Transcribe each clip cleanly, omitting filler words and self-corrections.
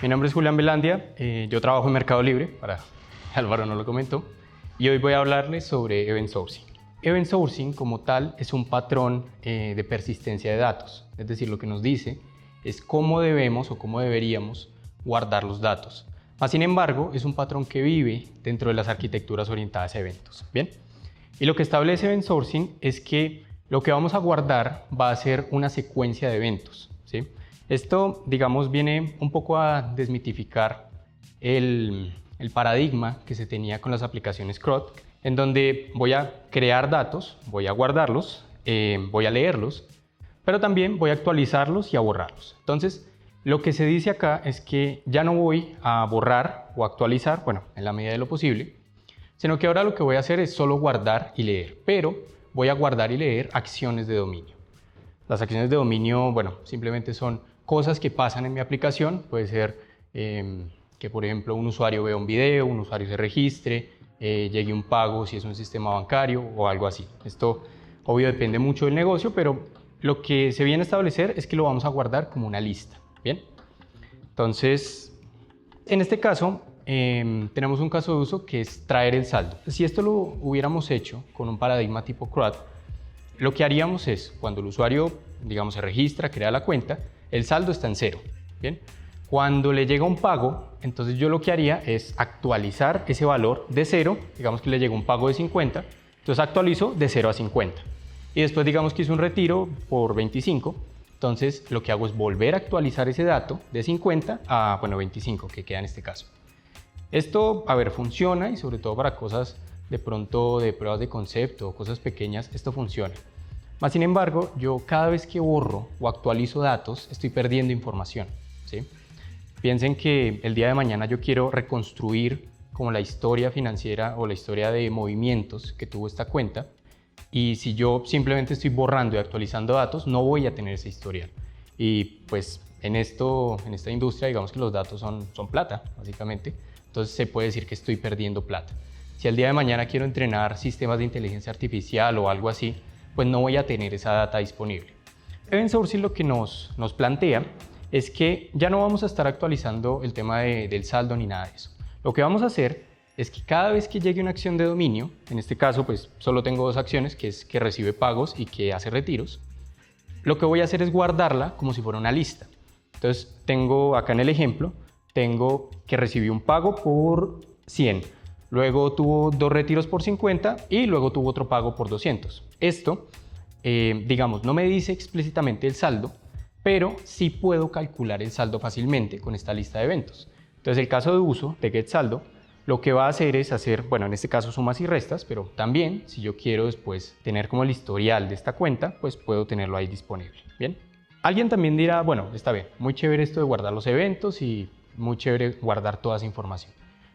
Mi nombre es Julián Velandia, yo trabajo en Mercado Libre, para Álvaro no lo comentó, y hoy voy a hablarles sobre Event Sourcing. Event Sourcing como tal es un patrón de persistencia de datos, es decir, lo que nos dice es cómo debemos o cómo deberíamos guardar los datos. Más sin embargo, es un patrón que vive dentro de las arquitecturas orientadas a eventos. ¿Bien? Y lo que establece Event Sourcing es que lo que vamos a guardar va a ser una secuencia de eventos, ¿sí? Esto, digamos, viene un poco a desmitificar el paradigma que se tenía con las aplicaciones CRUD, en donde voy a crear datos, voy a guardarlos, voy a leerlos, pero también voy a actualizarlos y a borrarlos. Entonces, lo que se dice acá es que ya no voy a borrar o actualizar, bueno, en la medida de lo posible, sino que ahora lo que voy a hacer es solo guardar y leer, pero voy a guardar y leer acciones de dominio. Las acciones de dominio, bueno, simplemente son cosas que pasan en mi aplicación. Puede ser que, por ejemplo, un usuario vea un video, un usuario se registre, llegue un pago si es un sistema bancario o algo así. Esto, obvio, depende mucho del negocio, pero lo que se viene a establecer es que lo vamos a guardar como una lista. ¿Bien? Entonces, en este caso, tenemos un caso de uso que es traer el saldo. Si esto lo hubiéramos hecho con un paradigma tipo CRUD, lo que haríamos es, cuando el usuario, digamos, se registra, crea la cuenta, el saldo está en 0. ¿Bien? Cuando le llega un pago, entonces yo lo que haría es actualizar ese valor de 0, digamos que le llegó un pago de 50, entonces actualizo de 0 a 50. Y después digamos que hice un retiro por 25, entonces lo que hago es volver a actualizar ese dato de 50 a, bueno, 25, que queda en este caso. Esto, a ver, funciona y sobre todo para cosas de pronto de pruebas de concepto o cosas pequeñas, esto funciona. Más sin embargo, yo cada vez que borro o actualizo datos, estoy perdiendo información, ¿sí? Piensen que el día de mañana yo quiero reconstruir como la historia financiera o la historia de movimientos que tuvo esta cuenta, y si yo simplemente estoy borrando y actualizando datos, no voy a tener ese historial. Y pues en esta industria, digamos que los datos son plata, básicamente. Entonces se puede decir que estoy perdiendo plata. Si el día de mañana quiero entrenar sistemas de inteligencia artificial o algo así, pues no voy a tener esa data disponible. Event Sourcing lo que nos plantea es que ya no vamos a estar actualizando el tema del saldo ni nada de eso. Lo que vamos a hacer es que cada vez que llegue una acción de dominio, en este caso pues solo tengo dos acciones, que es que recibe pagos y que hace retiros, lo que voy a hacer es guardarla como si fuera una lista. Entonces tengo acá en el ejemplo, tengo que recibió un pago por 100, luego tuvo dos retiros por 50 y luego tuvo otro pago por 200. Esto, digamos, no me dice explícitamente el saldo, pero sí puedo calcular el saldo fácilmente con esta lista de eventos. Entonces el caso de uso de getSaldo lo que va a hacer es hacer, bueno, en este caso sumas y restas, pero también si yo quiero después tener como el historial de esta cuenta, pues puedo tenerlo ahí disponible. Bien. Alguien también dirá, bueno, está bien, muy chévere esto de guardar los eventos y muy chévere guardar toda esa información.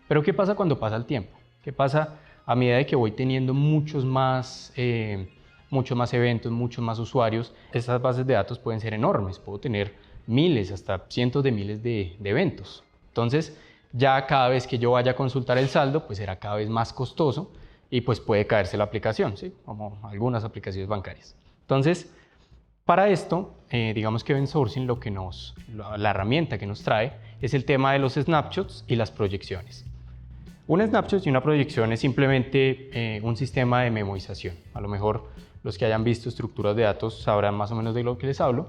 Pero ¿qué pasa cuando pasa el tiempo? ¿Qué pasa a medida de que voy teniendo muchos más eventos, muchos más usuarios? Esas bases de datos pueden ser enormes, puedo tener miles, hasta cientos de miles de eventos. Entonces, ya cada vez que yo vaya a consultar el saldo, pues será cada vez más costoso y pues puede caerse la aplicación, ¿sí? Como algunas aplicaciones bancarias. Entonces, para esto, digamos que Event Sourcing la herramienta que nos trae es el tema de los snapshots y las proyecciones. Un snapshot y una proyección es simplemente un sistema de memorización. A lo mejor los que hayan visto estructuras de datos sabrán más o menos de lo que les hablo,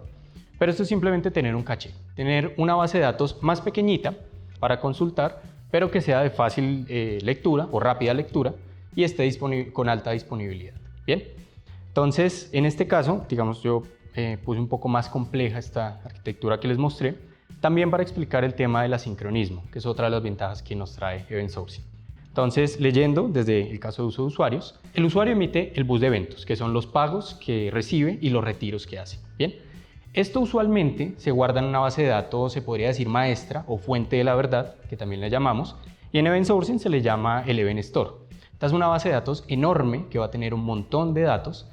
pero esto es simplemente tener un caché, tener una base de datos más pequeñita para consultar, pero que sea de fácil lectura o rápida lectura y esté con alta disponibilidad. Bien, entonces en este caso, digamos, yo puse un poco más compleja esta arquitectura que les mostré, también para explicar el tema del asincronismo, que es otra de las ventajas que nos trae Event Sourcing. Entonces, leyendo desde el caso de uso de usuarios, el usuario emite el bus de eventos, que son los pagos que recibe y los retiros que hace. Bien. Esto usualmente se guarda en una base de datos, se podría decir maestra o fuente de la verdad, que también le llamamos, y en Event Sourcing se le llama el Event Store. Esta es una base de datos enorme que va a tener un montón de datos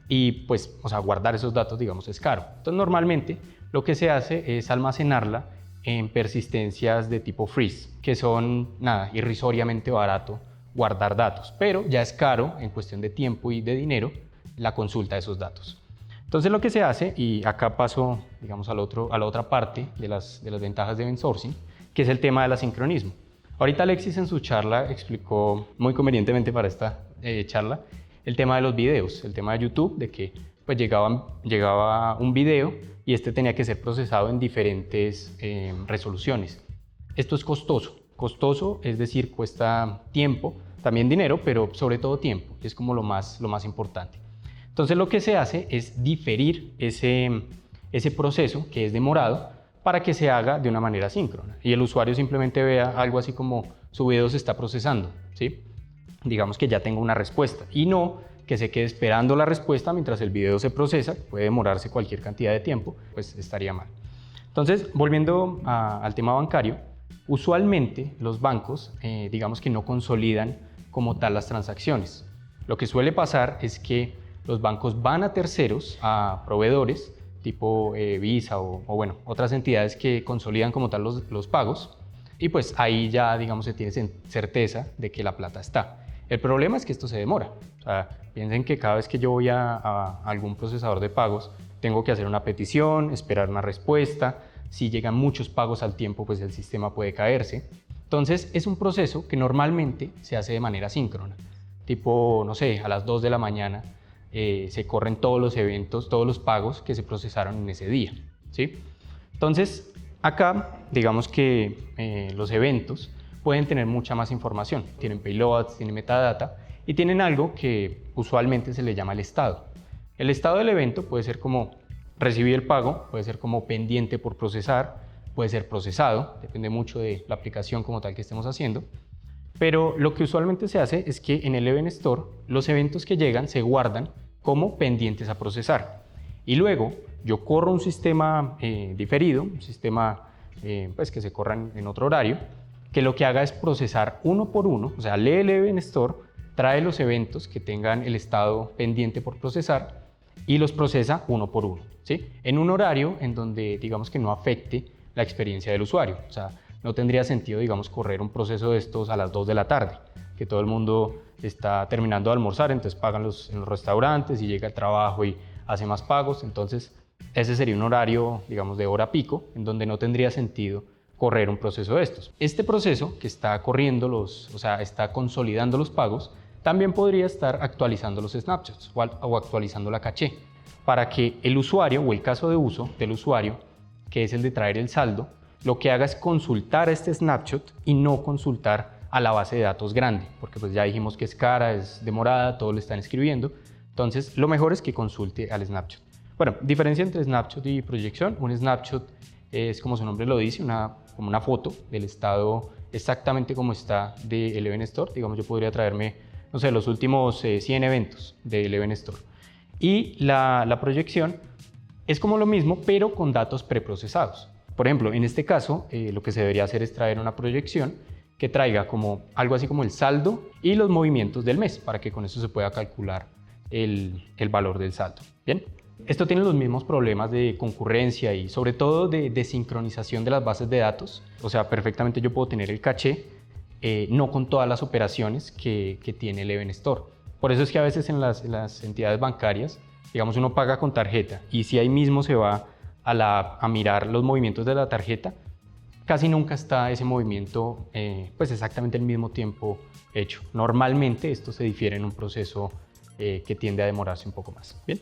y pues, guardar esos datos, digamos, es caro. Entonces, normalmente lo que se hace es almacenarla en persistencias de tipo freeze, que son, irrisoriamente barato guardar datos, pero ya es caro en cuestión de tiempo y de dinero la consulta de esos datos. Entonces lo que se hace, y acá paso digamos a la otra parte de las ventajas de Event Sourcing, que es el tema del asincronismo. Ahorita Alexis en su charla explicó muy convenientemente para esta charla el tema de los videos, el tema de YouTube, de que pues llegaba un video y este tenía que ser procesado en diferentes resoluciones. Esto es costoso, es decir, cuesta tiempo, también dinero, pero sobre todo tiempo, que es como lo más importante. Entonces lo que se hace es diferir ese proceso que es demorado para que se haga de una manera síncrona y el usuario simplemente vea algo así como su video se está procesando, ¿sí? Digamos que ya tengo una respuesta y no que se quede esperando la respuesta mientras el video se procesa, puede demorarse cualquier cantidad de tiempo, pues estaría mal. Entonces, volviendo al tema bancario, usualmente los bancos, digamos que no consolidan como tal las transacciones. Lo que suele pasar es que los bancos van a terceros, a proveedores, tipo Visa o bueno, otras entidades que consolidan como tal los pagos y pues ahí ya, digamos, se tiene certeza de que la plata está. El problema es que esto se demora. O sea, piensen que cada vez que yo voy a algún procesador de pagos, tengo que hacer una petición, esperar una respuesta. Si llegan muchos pagos al tiempo, pues el sistema puede caerse. Entonces, es un proceso que normalmente se hace de manera síncrona. Tipo, no sé, a las 2 de la mañana se corren todos los eventos, todos los pagos que se procesaron en ese día, ¿sí? Entonces, acá, digamos que los eventos pueden tener mucha más información. Tienen payloads, tienen metadata y tienen algo que usualmente se le llama el estado. El estado del evento puede ser como recibí el pago, puede ser como pendiente por procesar, puede ser procesado, depende mucho de la aplicación como tal que estemos haciendo. Pero lo que usualmente se hace es que en el Event Store los eventos que llegan se guardan como pendientes a procesar. Y luego yo corro un sistema diferido, un sistema pues que se corra en otro horario, que lo que haga es procesar uno por uno, o sea, lee el Event Store, trae los eventos que tengan el estado pendiente por procesar y los procesa uno por uno, ¿sí? En un horario en donde digamos que no afecte la experiencia del usuario. O sea, no tendría sentido, digamos, correr un proceso de estos a las 2 de la tarde, que todo el mundo está terminando de almorzar, entonces pagan en los restaurantes y llega al trabajo y hace más pagos. Entonces, ese sería un horario, digamos, de hora pico, en donde no tendría sentido correr un proceso de estos. Este proceso que está corriendo o sea, está consolidando los pagos, también podría estar actualizando los snapshots o actualizando la caché para que el usuario o el caso de uso del usuario, que es el de traer el saldo, lo que haga es consultar este snapshot y no consultar a la base de datos grande, porque pues ya dijimos que es cara, es demorada, todo lo están escribiendo. Entonces, lo mejor es que consulte al snapshot. Bueno, diferencia entre snapshot y proyección. Un snapshot es, como su nombre lo dice, como una foto del estado exactamente como está del Event Store. Digamos, yo podría traerme, no sé, los últimos 100 eventos del Event Store. Y la proyección es como lo mismo, pero con datos preprocesados. Por ejemplo, en este caso, lo que se debería hacer es traer una proyección que traiga como algo así como el saldo y los movimientos del mes, para que con eso se pueda calcular el valor del saldo. Bien. Esto tiene los mismos problemas de concurrencia y sobre todo de sincronización de las bases de datos. O sea, perfectamente yo puedo tener el caché, no con todas las operaciones que tiene el Event Store. Por eso es que a veces en las entidades bancarias, digamos, uno paga con tarjeta y si ahí mismo se va a mirar los movimientos de la tarjeta, casi nunca está ese movimiento pues exactamente al mismo tiempo hecho. Normalmente esto se difiere en un proceso que tiende a demorarse un poco más. Bien.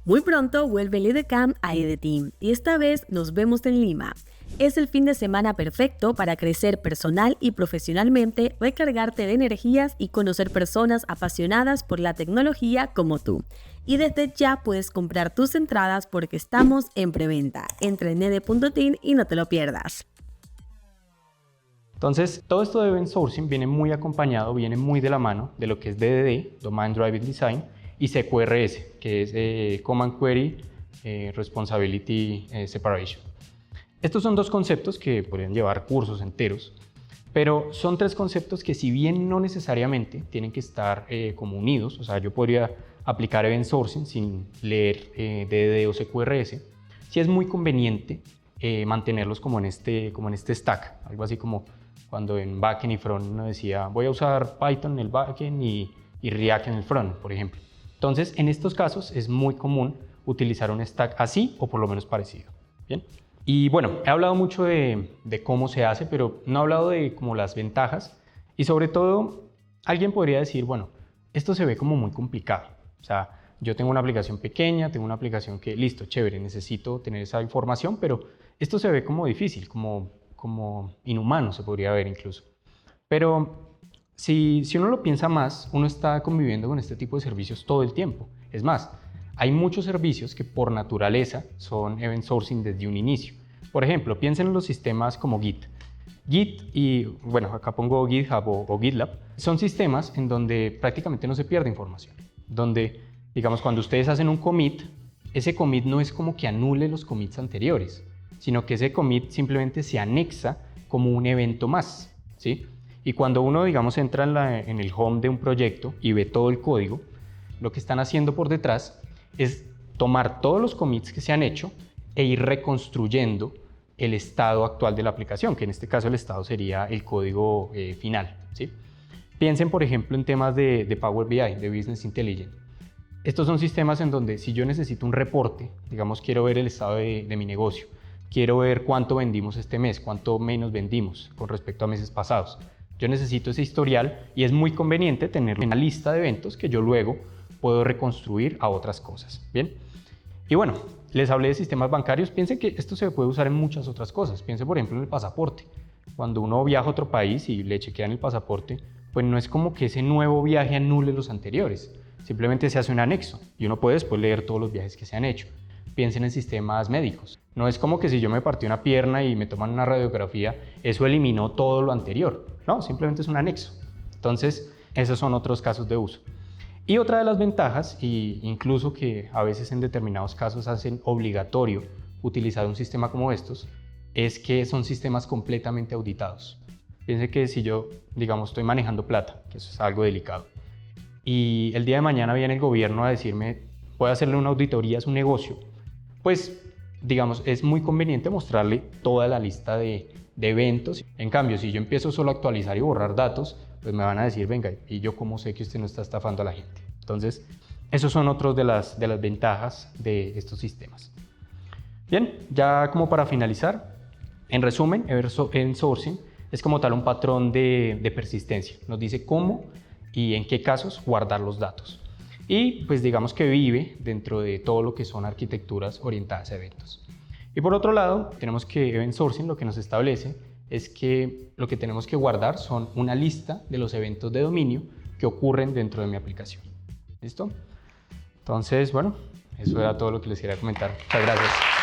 Muy pronto vuelve el EDCAM a EDTeam y esta vez nos vemos en Lima. Es el fin de semana perfecto para crecer personal y profesionalmente, recargarte de energías y conocer personas apasionadas por la tecnología como tú. Y desde ya puedes comprar tus entradas porque estamos en preventa. Entra en ede.team y no te lo pierdas. Entonces, todo esto de Event Sourcing viene muy acompañado, viene muy de la mano de lo que es DDD, Domain Driven Design, y CQRS, que es Command Query Responsibility Separation. Estos son dos conceptos que podrían llevar cursos enteros, pero son tres conceptos que si bien no necesariamente tienen que estar como unidos, o sea, yo podría aplicar Event Sourcing sin leer DDD o CQRS, sí es muy conveniente mantenerlos como en este stack, algo así como cuando en backend y front uno decía voy a usar Python en el backend y React en el front, por ejemplo. Entonces, en estos casos es muy común utilizar un stack así o por lo menos parecido. Bien. Y bueno, he hablado mucho de cómo se hace, pero no he hablado de como las ventajas. Y sobre todo, alguien podría decir, bueno, esto se ve como muy complicado. O sea, yo tengo una aplicación pequeña, tengo una aplicación que, listo, chévere, necesito tener esa información, pero esto se ve como difícil, como inhumano se podría ver incluso. Pero si uno lo piensa más, uno está conviviendo con este tipo de servicios todo el tiempo. Es más, hay muchos servicios que por naturaleza son event sourcing desde un inicio. Por ejemplo, piensen en los sistemas como Git. Git y, bueno, acá pongo GitHub o GitLab, son sistemas en donde prácticamente no se pierde información. Donde, digamos, cuando ustedes hacen un commit, ese commit no es como que anule los commits anteriores, sino que ese commit simplemente se anexa como un evento más, ¿sí? Y cuando uno, digamos, entra en el home de un proyecto y ve todo el código, lo que están haciendo por detrás es tomar todos los commits que se han hecho e ir reconstruyendo el estado actual de la aplicación, que en este caso el estado sería el código final, ¿sí? Piensen, por ejemplo, en temas de Power BI, de Business Intelligence. Estos son sistemas en donde si yo necesito un reporte, digamos, quiero ver el estado de mi negocio, quiero ver cuánto vendimos este mes, cuánto menos vendimos con respecto a meses pasados. Yo necesito ese historial y es muy conveniente tener una lista de eventos que yo luego puedo reconstruir a otras cosas, ¿bien? Y bueno, les hablé de sistemas bancarios. Piensen que esto se puede usar en muchas otras cosas. Piensen, por ejemplo, en el pasaporte. Cuando uno viaja a otro país y le chequean el pasaporte, pues no es como que ese nuevo viaje anule los anteriores. Simplemente se hace un anexo y uno puede después leer todos los viajes que se han hecho. Piensen en sistemas médicos. No es como que si yo me partí una pierna y me toman una radiografía, eso eliminó todo lo anterior. No, simplemente es un anexo. Entonces, esos son otros casos de uso. Y otra de las ventajas, y incluso que a veces en determinados casos hacen obligatorio utilizar un sistema como estos, es que son sistemas completamente auditados. Piensen que si yo, digamos, estoy manejando plata, que eso es algo delicado, y el día de mañana viene el gobierno a decirme, puede hacerle una auditoría a su negocio, pues, digamos, es muy conveniente mostrarle toda la lista de eventos. En cambio, si yo empiezo solo a actualizar y borrar datos, pues me van a decir, venga, ¿y yo cómo sé que usted no está estafando a la gente? Entonces, esos son otros de las ventajas de estos sistemas. Bien, ya como para finalizar, en resumen, Event Sourcing es como tal un patrón de persistencia. Nos dice cómo y en qué casos guardar los datos. Y pues digamos que vive dentro de todo lo que son arquitecturas orientadas a eventos. Y por otro lado, tenemos que Event Sourcing lo que nos establece es que lo que tenemos que guardar son una lista de los eventos de dominio que ocurren dentro de mi aplicación. ¿Listo? Entonces, bueno, eso era todo lo que les quería comentar. Muchas gracias.